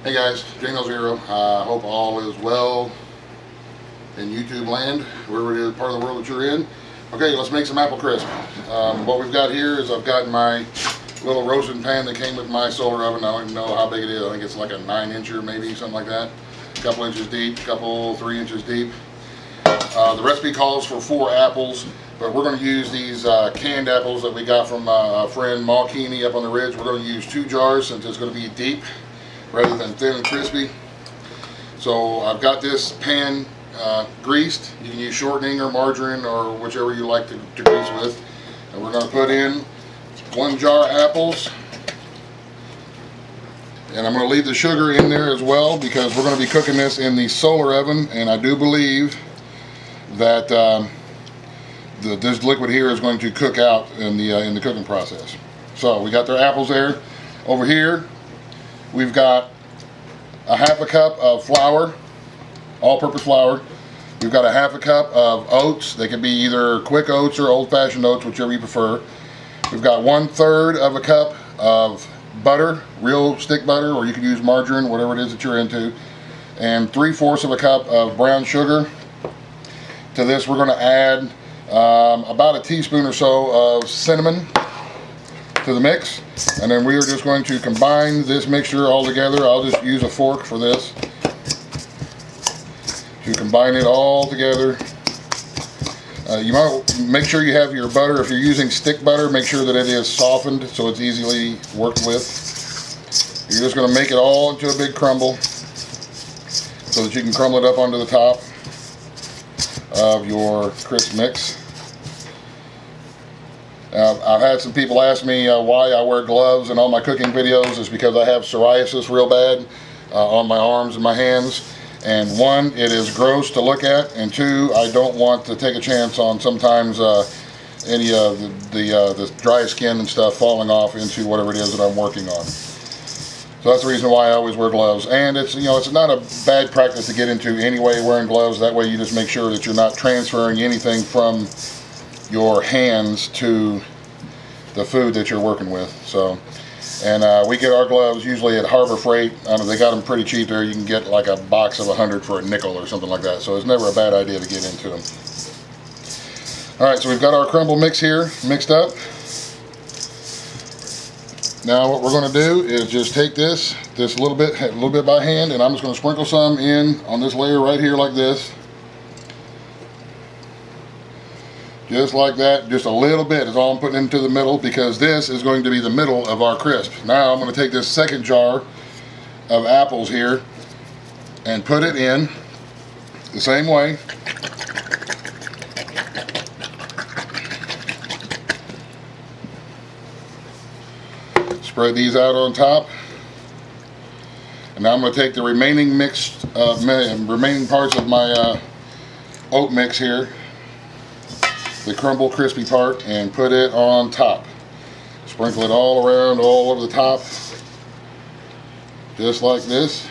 Hey guys, J-No Zero. Hope all is well in YouTube land, wherever it is, part of the world that you're in. Okay, let's make some apple crisp. What we've got here is I've got my little roasting pan that came with my solar oven. I don't even know how big it is. I think it's like a 9-incher, maybe something like that. A couple inches deep, 3 inches deep. The recipe calls for 4 apples, but we're going to use these canned apples that we got from a friend, Ma Keeney, up on the ridge. We're going to use 2 jars since it's going to be deep rather than thin and crispy. So I've got this pan greased. You can use shortening or margarine or whichever you like to grease with. And we're going to put in 1 jar apples. And I'm going to leave the sugar in there as well because we're going to be cooking this in the solar oven. And I do believe that this liquid here is going to cook out in the cooking process. So we got their apples there. Over here we've got a 1/2 cup of flour, all-purpose flour. We've got a 1/2 cup of oats. They can be either quick oats or old-fashioned oats, whichever you prefer. We've got 1/3 of a cup of butter, real stick butter, or you can use margarine, whatever it is that you're into, and 3/4 of a cup of brown sugar. To this we're going to add about a teaspoon or so of cinnamon to the mix, and then we are just going to combine this mixture all together. I'll just use a fork for this to combine it all together. You might make sure you have your butter. If you're using stick butter, make sure that it is softened so it's easily worked with. You're just going to make it all into a big crumble so that you can crumble it up onto the top of your crisp mix. I've had some people ask me why I wear gloves in all my cooking videos. Is because I have psoriasis real bad on my arms and my hands. And 1, it is gross to look at, and 2, I don't want to take a chance on sometimes any of the dry skin and stuff falling off into whatever it is that I'm working on. So that's the reason why I always wear gloves. And it's, you know, it's not a bad practice to get into anyway, wearing gloves. That way you just make sure that you're not transferring anything from your hands to the food that you're working with. So, and we get our gloves usually at Harbor Freight. They got them pretty cheap there. You can get like a box of 100 for a nickel or something like that. So it's never a bad idea to get into them. All right, so we've got our crumble mix here mixed up. Now what we're going to do is just take this a little bit by hand, and I'm just going to sprinkle some in on this layer right here like this. Just like that, just a little bit is all I'm putting into the middle, because this is going to be the middle of our crisp. Now I'm going to take this 2nd jar of apples here and put it in the same way. Spread these out on top. And now I'm going to take the remaining remaining parts of my oat mix here, the crumble crispy part, and put it on top. Sprinkle it all around, all over the top, just like this.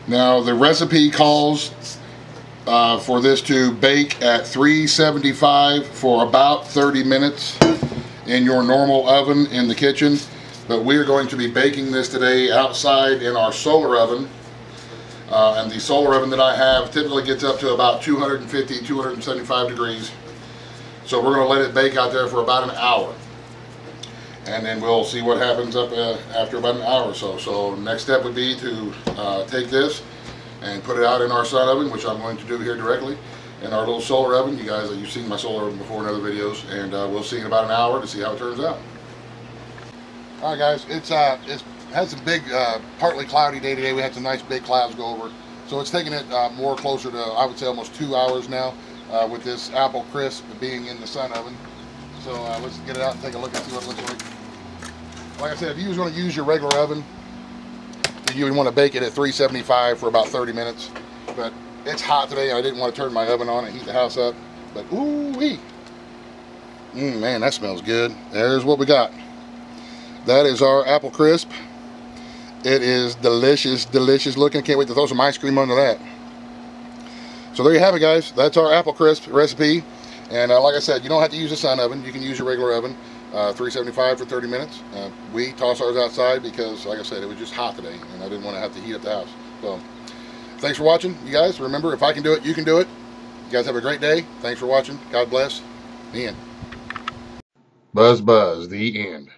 Now the recipe calls for this to bake at 375 for about 30 minutes in your normal oven in the kitchen, but we're going to be baking this today outside in our solar oven. And the solar oven that I have typically gets up to about 250, 275 degrees. So we're going to let it bake out there for about an hour. And then we'll see what happens up after about an hour or so. So next step would be to take this and put it out in our sun oven, which I'm going to do here directly, in our little solar oven. You guys, you've seen my solar oven before in other videos, and we'll see in about an hour to see how it turns out. All right, guys, it's had some big, partly cloudy day today. We had some nice big clouds go over. So it's taking it more closer to, I would say, almost 2 hours now with this apple crisp being in the sun oven. So let's get it out and take a look and see what it looks like. Like I said, if you was going to use your regular oven, you would want to bake it at 375 for about 30 minutes. But it's hot today. I didn't want to turn my oven on and heat the house up. But ooh-wee. Man, that smells good. There's what we got. That is our apple crisp. It is delicious, delicious looking. Can't wait to throw some ice cream under that. So there you have it, guys. That's our apple crisp recipe. And like I said, you don't have to use a sun oven. You can use your regular oven. 375 for 30 minutes. We toss ours outside because, like I said, it was just hot today, and I didn't want to have to heat up the house. So, thanks for watching, you guys. Remember, if I can do it, you can do it. You guys have a great day. Thanks for watching. God bless. The end. Buzz, buzz. The end.